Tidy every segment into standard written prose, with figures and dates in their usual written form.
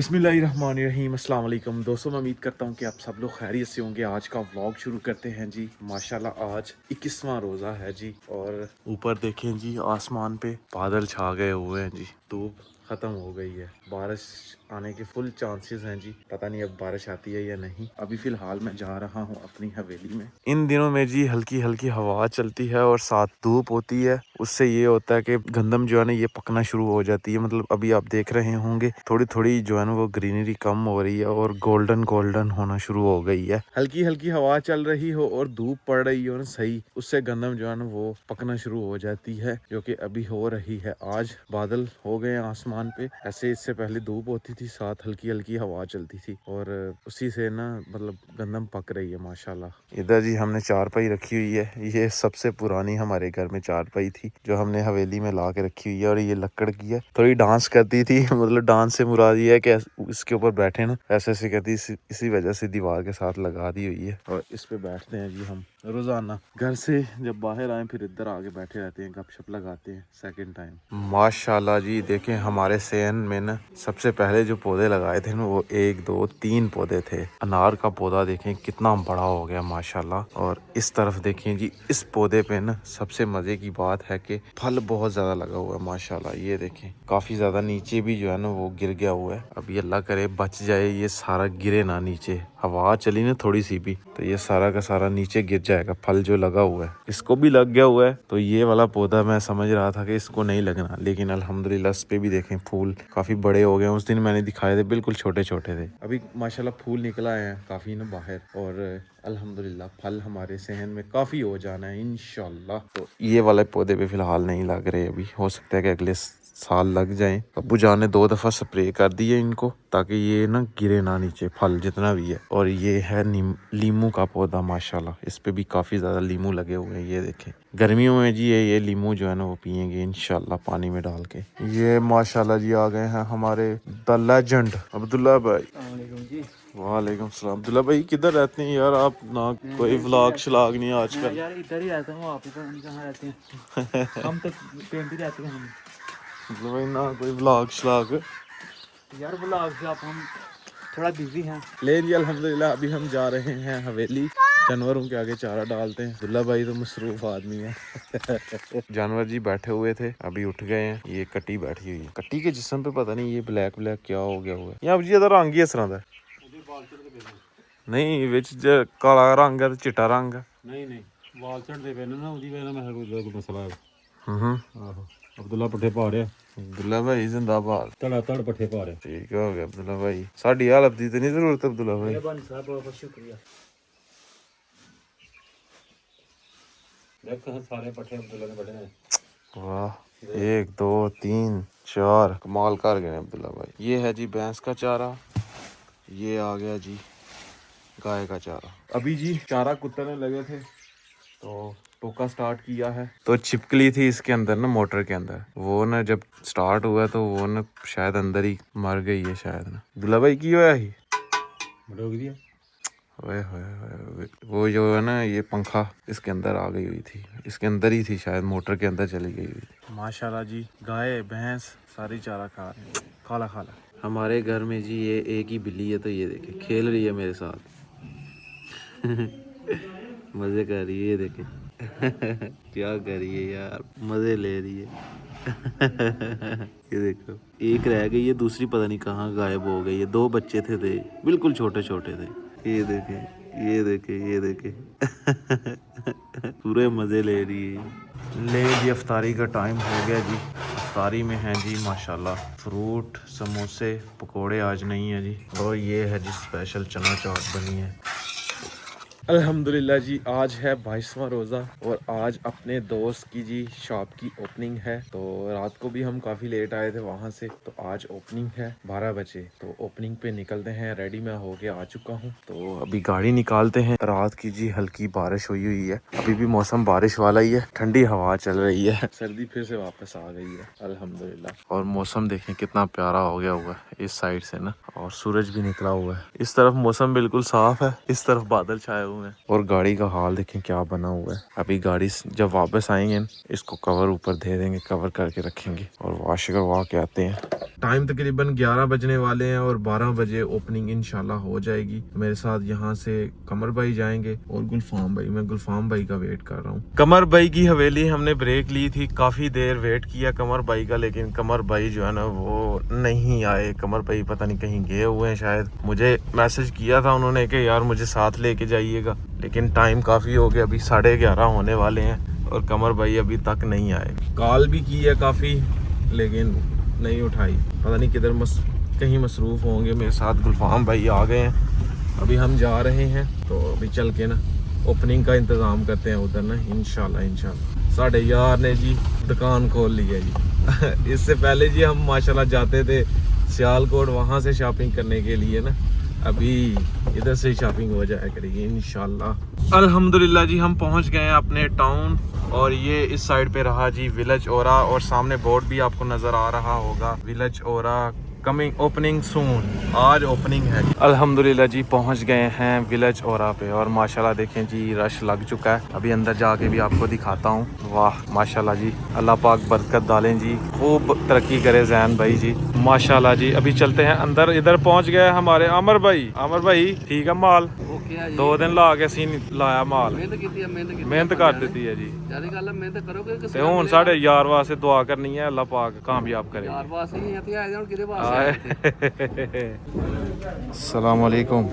बिस्मिल्लाहिर्रहमानिर्रहीम अस्सलाम वालेकुम दोस्तों, मैं उम्मीद करता हूँ कि आप सब लोग खैरियत से होंगे। आज का व्लॉग शुरू करते हैं जी। माशाल्लाह आज 21वां रोज़ा है जी। और ऊपर देखें जी, आसमान पे बादल छा गए हुए हैं जी। धूप ख़त्म हो गई है, बारिश आने के फुल चांसेस हैं जी। पता नहीं अब बारिश आती है या नहीं। अभी फ़िलहाल मैं जा रहा हूँ अपनी हवेली में। इन दिनों में जी हल्की हल्की हवा चलती है और साथ धूप होती है। उससे ये होता है कि गंदम जो है ना, ये पकना शुरू हो जाती है। मतलब अभी आप देख रहे होंगे थोड़ी थोड़ी जो है ना वो ग्रीनरी कम हो रही है और गोल्डन गोल्डन होना शुरू हो गई है। हल्की हल्की हवा चल रही हो और धूप पड़ रही हो ना सही, उससे गंदम जो है ना वो पकना शुरू हो जाती है, जो कि अभी हो रही है। आज बादल हो गए आसमान पे। ऐसे इससे पहले धूप होती थी, साथ हल्की हल्की हवा चलती थी और उसी से ना मतलब गंदम पक रही है माशाल्लाह। इधर जी हमने चारपाई रखी हुई है। ये सबसे पुरानी हमारे घर में चारपाई थी जो हमने हवेली में ला के रखी हुई है और ये लकड़ की है। थोड़ी डांस करती थी, मतलब डांस से मुराद ये है कि इसके ऊपर बैठे ना ऐसे ऐसे करती, इसी वजह से दीवार के साथ लगा दी हुई है और इस पे बैठते हैं जी हम रोजाना। घर से जब बाहर आए फिर इधर आके बैठे रहते हैं, गपशप लगाते हैं सेकंड टाइम। माशाल्लाह जी देखें, हमारे सेहन में ना सबसे पहले जो पौधे लगाए थे ना वो 1 2 3 पौधे थे। अनार का पौधा देखें कितना बड़ा हो गया माशाल्लाह। और इस तरफ देखें जी, इस पौधे पे ना सबसे मजे की बात है कि फल बहुत ज्यादा लगा हुआ है माशाल्लाह। ये देखें काफी ज्यादा नीचे भी जो है ना वो गिर गया हुआ है। अभी अल्लाह करे बच जाए, ये सारा गिरे ना नीचे। हवा चली ना थोड़ी सी भी तो ये सारा का सारा नीचे गिर जाएगा। फल जो लगा हुआ है इसको भी लग गया हुआ है। तो ये वाला पौधा मैं समझ रहा था कि इसको नहीं लगना, लेकिन अल्हम्दुलिल्लाह इस पे भी देखें फूल काफी बड़े हो गए। उस दिन मैंने दिखाए थे बिल्कुल छोटे छोटे थे, अभी माशाल्लाह फूल निकल आए हैं काफी ना बाहर। और अल्हम्दुलिल्लाह फल हमारे सेहन में काफी हो जाना है इंशाल्लाह। तो ये वाले पौधे पे फिलहाल नहीं लग रहे, अभी हो सकता है कि अगले साल लग जाए। अब्बू जान ने 2 दफा स्प्रे कर दिए इनको ताकि ये ना गिरे ना नीचे फल जितना भी है। और ये है लीमू का पौधा माशाल्लाह, इस पे भी काफी ज्यादा लीमू लगे हुए हैं। ये देखें गर्मियों में जी ये लीमू जो है ना वो पियेंगे इंशाल्लाह पानी में डाल के। ये माशाल्लाह जी आ गए हैं हमारे द लेजेंड अब्दुल्ला भाई। वालेकुम सलाम। अब्दुल्ला भाई किधर रहते हैं यार आप? ना कोई व्लॉग शलाग नहीं आजकल। यार इधर ही रहता हूँ, आप इधर कहाँ रहते हैं? हम तो पेंट ही रहते हैं हम। मतलब भाई ना कोई व्लॉग शलाग। यार ब्लॉग से आप हम थोड़ा बिजी हैं। ले जी अल्हम्दुलिल्लाह अभी हम जा रहे हैं हवेली, जानवरों के आगे चारा डालते हैं। अब्दुल्ला भाई तो मसरूफ आदमी है। जानवर जी बैठे हुए थे अभी उठ गए हैं। ये कट्टी बैठी हुई है, कट्टी के जिस्म पे पता नहीं ये ब्लैक ब्लैक क्या हो गया हुआ है। या जी ਇਹਦਾ रंग ही इस तरह ਦਾ नहीं विच काला रंग है ते चिट्टा रंग है। नहीं वाल झड़ते पे ना ਉਹਦੀ ਵਜ੍ਹਾ ਨਾਲ ਮੈਂ ਕੋਈ ਮਸਲਾ ਹੈ। आहो ਅਬਦੁੱਲਾ ਪੱਠੇ ਪਾ ਰਿਹਾ, अब्दुल्ला भाई जिंदाबाद। ਧੜਾ ਧੜ ਪੱਠੇ ਪਾ ਰਿਹਾ। ठीक हो गया अब्दुल्ला भाई, साड़ी हालत दी तो नहीं जरूरत अब्दुल्ला भाई। मेहरबानी साहब, बहुत बहुत शुक्रिया। देख सारे पट्ठे अब्दुल्ला ने बड़े हैं। वाह 1 2 3 4 कमाल कर गए अब्दुल्ला भाई। ये है जी भैंस का चारा, ये आ गया जी गाय का चारा। अभी जी चारा कुत्तने लगे थे तो टोका स्टार्ट किया है, तो छिपकली थी इसके अंदर ना मोटर के अंदर। वो ना जब स्टार्ट हुआ तो वो ना शायद अंदर ही मर गई है शायद ना। अब्दुल्ला भाई की होया ही रोक दिया। ओए होए होए, वो जो है ना ये पंखा इसके अंदर आ गई हुई थी, इसके अंदर ही थी शायद, मोटर के अंदर चली गई हुई थी। माशाल्लाह जी गाय भैंस सारी चारा खा रहे हैं। खाला खाला। हमारे घर में जी ये एक ही बिल्ली है, तो ये देखे खेल रही है मेरे साथ। मजे कर रही है, ये देखे। क्या कर रही है यार, मजे ले रही है। ये देखो एक रह गई है, दूसरी पता नहीं कहाँ गायब हो गई है। 2 बच्चे थे बिल्कुल छोटे छोटे थे। ये देखे ये देखे ये देखे। पूरे मजे ले रही है। ले जी अफ्तारी का टाइम हो गया जी। अफ्तारी में है जी माशाल्लाह फ्रूट समोसे पकोड़े आज नहीं है जी। और ये है जी स्पेशल चना चाट बनी है। अल्हम्दुलिल्लाह जी आज है 22वां रोज़ा और आज अपने दोस्त की जी शॉप की ओपनिंग है। तो रात को भी हम काफ़ी लेट आए थे वहाँ से, तो आज ओपनिंग है 12 बजे। तो ओपनिंग पे निकलते हैं, रेडी मैं होके आ चुका हूँ। तो अभी गाड़ी निकालते हैं। रात की जी हल्की बारिश हुई है, अभी भी मौसम बारिश वाला ही है, ठंडी हवा चल रही है, सर्दी फिर से वापस आ गई है अल्हम्दुलिल्लाह। और मौसम देखें कितना प्यारा हो गया हुआ है इस साइड से ना, और सूरज भी निकला हुआ है। इस तरफ मौसम बिल्कुल साफ है, इस तरफ बादल छाए हुए हुए हैं। और गाड़ी का हाल देखें क्या बना हुआ है। अभी गाड़ी जब वापस आएंगे इसको कवर ऊपर दे देंगे, कवर करके रखेंगे और वॉश करवा के आते हैं। टाइम तकरीबन 11 बजने वाले हैं और 12 बजे ओपनिंग इंशाल्लाह हो जाएगी। मेरे साथ यहाँ से कमर भाई जाएंगे और गुलफाम भाई। मैं गुलफाम भाई का वेट कर रहा हूँ। कमर भाई की हवेली हमने ब्रेक ली थी, काफी देर वेट किया कमर भाई का, लेकिन कमर भाई जो है ना वो नहीं आए। कमर भाई पता नहीं कहीं गए हुए हैं शायद। मुझे मैसेज किया था उन्होंने कि यार मुझे साथ लेके जाइएगा, लेकिन टाइम काफी हो गया, अभी 11:30 होने वाले हैं और कमर भाई अभी तक नहीं आए। कॉल भी की है काफी लेकिन नहीं उठाई, पता नहीं किधर कहीं मसरूफ होंगे। मेरे साथ गुलफाम भाई आ गए हैं, अभी हम जा रहे हैं तो अभी चल के ना ओपनिंग का इंतज़ाम करते हैं उधर ना इंशाल्लाह। साढ़े यार ने जी दुकान खोल ली है जी। इससे पहले जी हम माशाल्लाह जाते थे सियालकोट, वहाँ से शॉपिंग करने के लिए ना, अभी इधर से शॉपिंग हो जाया करेगी इंशाल्लाह। अल्हम्दुलिल्लाह जी हम पहुँच गए हैं अपने टाउन और ये इस साइड पे रहा जी विलेज ओरा और सामने बोर्ड भी आपको नजर आ रहा होगा विलेज ओरा कमिंग ओपनिंग सून। आज ओपनिंग है। अल्हम्दुलिल्लाह जी पहुंच गए हैं विलेज ओरा पे और माशाल्लाह देखें जी रश लग चुका है। अभी अंदर जाके भी आपको दिखाता हूँ। वाह माशाल्लाह जी, अल्लाह पाक बरकत डालें जी, खूब तरक्की करे जैन भाई जी माशाल्लाह जी। अभी चलते हैं अंदर। इधर पहुंच गए हमारे आमर भाई ठीक है माल 2 दिन ला के सी लाया माल, मेहनत कर दी है जी। ਤੇ ਹੁਣ ਸਾਡੇ ਯਾਰ ਵਾਸਤੇ ਦੁਆ ਕਰਨੀ ਹੈ ਅੱਲਾਹ ਪਾਕ ਕਾਮਯਾਬ ਕਰੇ। ਯਾਰ ਵਾਸਤੇ ਹੀ ਇੱਥੇ ਆਏ ਜਾਣ ਕਿਹਦੇ ਵਾਸਤੇ। अस्सलाम वालेकुम।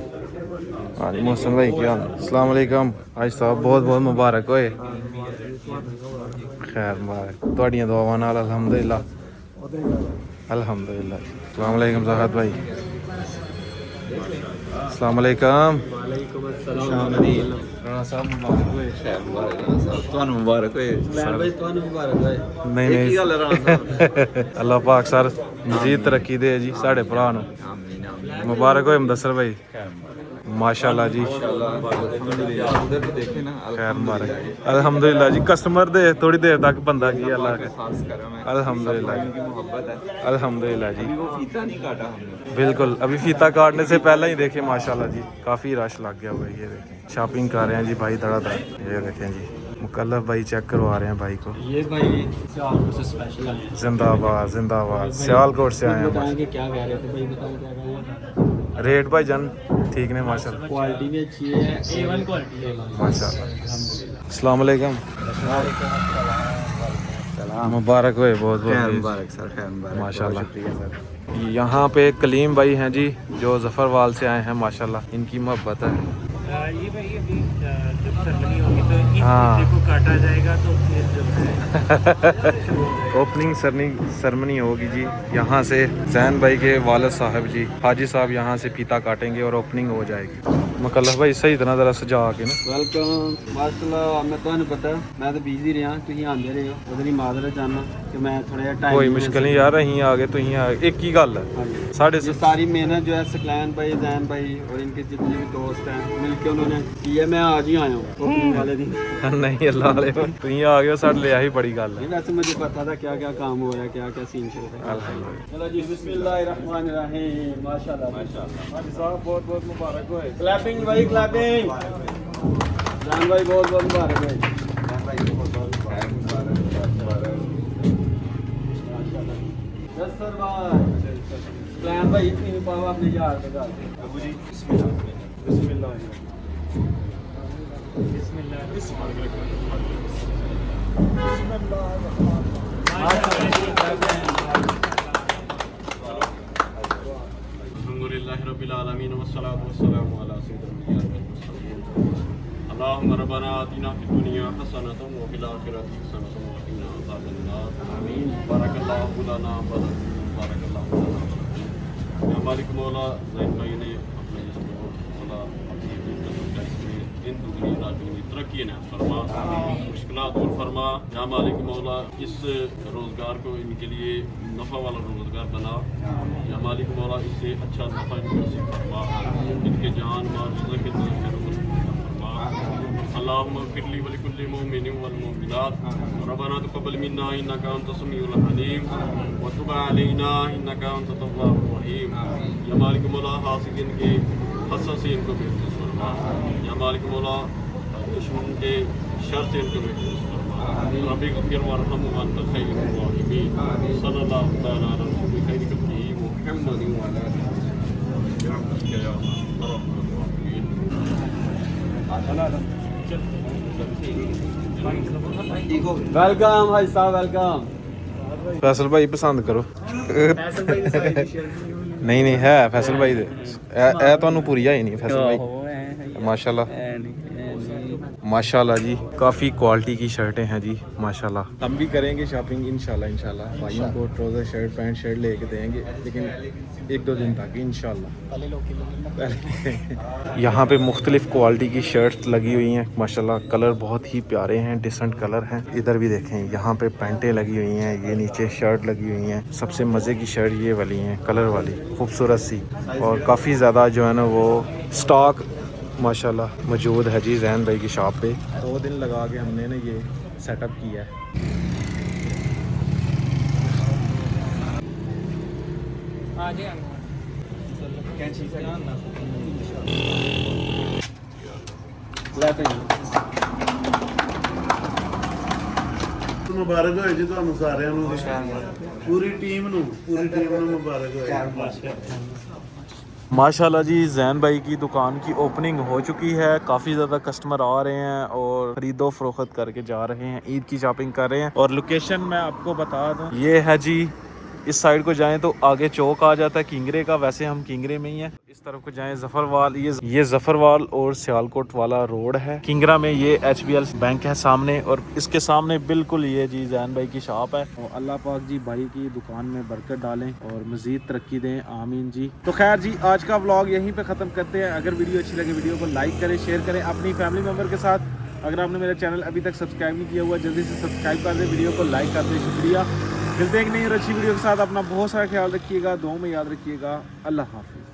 हाँ जी मोहसिन भाई क्या हाल? अस्सलाम वालेकुम आज साहब बहुत बहुत मुबारक होए। खैर मुबारक ਤੁਹਾਡੀਆਂ ਦੁਆਵਾਂ ਨਾਲ अल्हम्दुलिल्लाह। अस्सलाम वालेकुम ज़ाहद भाई। अस्सलाम वालेकुम। राणा साहब मुबारक होए। खैर मुबारक राणा साहब ਤੁਹਾਨੂੰ मुबारक होए। लैन भाई ਤੁਹਾਨੂੰ मुबारक होए। नहीं नहीं की गल है राणा साहब? अल्लाह पाक सर मजीद तरक्की दे जी साढ़े भरा ਨੂੰ। मुबारक होए मुदस्सर भाई। माशाल्लाह जी खैर मुबारक अल्हम्दुलिल्लाह जी। कस्टमर दे थोड़ी देर तक बंदा की अल्लाह का अल्हम्दुलिल्लाह अल्हम्दुलिल्लाह जी। बिल्कुल अभी फीता काटने से पहले ही देखे माशाल्लाह जी काफ़ी रश लग गया हुआ है। ये देखें शॉपिंग कर रहे हैं जी भाई धड़ाधड़। ये देखें जी मुकल्लफ भाई चेक करवा रहे हैं भाई को। ये भाई सियालकोट से स्पेशल है। जिंदाबाद जिंदाबाद सियालकोट से आए हैं। क्या कह रहे थे भाई बताओ क्या कह रहे थे? रेट भाई जान ठीक ने माशाल्लाह, क्वालिटी भी अच्छी है A1 क्वालिटी है माशाल्लाह। अस्सलाम वालेकुम। मुबारक होए बहुत बहुत मुबारक सर। खैर मुबारक माशाल्लाह। यहाँ पे कलीम भाई हैं जी जो जफरवाल से आए हैं माशाल्लाह, इनकी मोहब्बत है। ये भाई अभी जब सेरेमनी होगी तो इस बच्चे को काटा जाएगा तो फिर जो है ओपनिंग सेरेमनी होगी जी। यहाँ से जैन भाई के वालिद साहब जी हाजी साहब यहाँ से फीता काटेंगे और ओपनिंग हो जाएगी। मुकल्लफ भाई सही तरह जरा सजा के ना। वेलकम माशाल्लाह। मैं ਤੁਹਾਨੂੰ पता मैं तो बिजी रहा, ਤੁਸੀਂ आंदे रहे हो, ਉਹਦੀ ਮਾਜ਼ਰਤ ਚਾਹਨਾ कि मैं थोड़ा जिहा टाइम कोई मुश्किल नहीं यार, ਅਸੀਂ आ गए ਤੁਸੀਂ आ गए, एक ही गल है साढ़े ये सारी मेहनत जो है सकलैन भाई जैन भाई और इनके जितने भी दोस्त हैं मिलके उन्होंने की है। मैं आज ही आया हूँ ओपनिंग वाले दिन। नहीं अल्लाह वाले ਤੁਸੀਂ आ गए हो साढ़े लिए यही बड़ी गल है। वैसे मुझे पता था क्या क्या काम हो रहा है, क्या क्या सीन चल रहा है। अल्हम्दुलिल्लाह। चलो जी बिस्मिल्लाहिर्रहमानिर्रहीम। माशाल्लाह माशाल्लाह हाजी साहब बहुत बहुत मुबारक होए। क्लैपिंग भाई क्लैपिंग। जैन भाई बहुत बहुत मुबारक होए। जैन भाई बहुत बहुत मुबारक। सर भाई प्लान भाई इतनी भी पावा अपने यार के घर अबू जी। बिस्मिल्लाह बिस्मिल्लाह बिस्मिल्लाह अल्हम्दुलिल्लाहि रब्बिल आलमीन वस्सलातु वस्सलामु अला सय्यिदिल अंबिया'i वल मुरसलीन। अल्लाहुम्मा रब्बना आतिना फिद दुनिया हसनतन व फिल आखिरति हसनतन व क़िना अज़ाबन्नार। आमीन। बारकल्लाहु लना व बारकल्लाहु लना। या मालिक मौला ज़ैन भाई ने अपने इसको मौला अपनी दिन दुगनी रात दुगनी तरक्की ने फरमा, मुश्किलात दूर फरमा। या मालिक मौला इस रोज़गार को इनके लिए नफ़ा वाला रोज़गार बना। या मालिक मौला इससे अच्छा नफ़ा इनको नसीब फरमा, इनके जान माल रिज़्क़ के फरमा। अल्लाहुम्मा फ़िरली व लिकुल्लि मुमिनिन वल मुमिनात। रब्बना तक़ब्बल मिन्ना इन्नका अंतस समीउल अलीम व तुब अलैना इन्नका अंतत तव्वाबुर रहीम। या मालिक मौला हासिदिन के हसद से इनको महफूज़ फरमा। या मालिक मौला दुश्मन के शर से इनको महफूज फरमा। रब्बी गफिर वरहम व अंत खैरुर राहिमीन। सल्लल्लाहु तआला अला रसूलिल करीम मुहम्मद व अला आलिहि बिरहमतिका या अरहमर राहिमीन। वेलकम भाई साहब, वेलकम। फैसल भाई पसंद करो। नहीं नहीं है फैसल भाई दे ए ਤੁਹਾਨੂੰ ਪੂਰੀ ਆਈ ਨਹੀਂ फैसल भाई माशाल्लाह माशाल्लाह जी। काफ़ी क्वालिटी की शर्टें हैं जी माशाल्लाह। हम भी करेंगे शॉपिंग इंशाल्लाह इंशाल्लाह। भाइयों को ट्राउज़र शर्ट पैंट शर्ट लेके देंगे, लेकिन 1-2 दिन तक इंशाल्लाह। यहाँ पे मुख्तलिफ़ क्वालिटी की शर्ट्स लगी हुई हैं माशाल्लाह। कलर बहुत ही प्यारे हैं, डिसेंट कलर हैं। इधर भी देखें, यहाँ पे पैंटें लगी हुई हैं, ये नीचे शर्ट लगी हुई हैं। सबसे मज़े की शर्ट ये वाली हैं, कलर वाली खूबसूरत सी, और काफ़ी ज़्यादा जो है ना वो स्टॉक माशाल्लाह मौजूद है जी जैन भाई की शॉप पे। 2 दिन लगा के हमने ना ये सेटअप किया है। ਮੁਬਾਰਕ ਹੋਏ ਜੀ ਤੁਹਾਨੂੰ ਸਾਰਿਆਂ ਨੂੰ, ਪੂਰੀ ਟੀਮ ਨੂੰ ਮੁਬਾਰਕ ਹੋਏ। माशाल्लाह जी जैन भाई की दुकान की ओपनिंग हो चुकी है। काफ़ी ज़्यादा कस्टमर आ रहे हैं और ख़रीदो फरोख्त करके जा रहे हैं, ईद की शॉपिंग कर रहे हैं। और लोकेशन मैं आपको बता दूं, ये है जी इस साइड को जाएं तो आगे चौक आ जाता है किंगरे का, वैसे हम किंगरे में ही हैं। इस तरफ को जाएं जफरवाल, ये जफरवाल और सियालकोट वाला रोड है। किंगरा में ये HBL बैंक है सामने, और इसके सामने बिल्कुल ये जी जैन भाई की शॉप है। और अल्लाह पाक जी भाई की दुकान में बरकत डालें और मज़ीद तरक्की दें, आमीन जी। तो खैर जी आज का व्लॉग यहीं पे ख़त्म करते हैं। अगर वीडियो अच्छी लगे वीडियो को लाइक करें, शेयर करें अपनी फैमिली मेम्बर के साथ। अगर आपने मेरा चैनल अभी तक सब्सक्राइब नहीं किया हुआ जल्दी से सब्सक्राइब कर दें, वीडियो को लाइक कर दें, शुक्रिया। मिलते हैं एक नई और अच्छी वीडियो के साथ। अपना बहुत सारा ख्याल रखिएगा, दुआओं में याद रखिएगा। अल्लाह हाफिज़।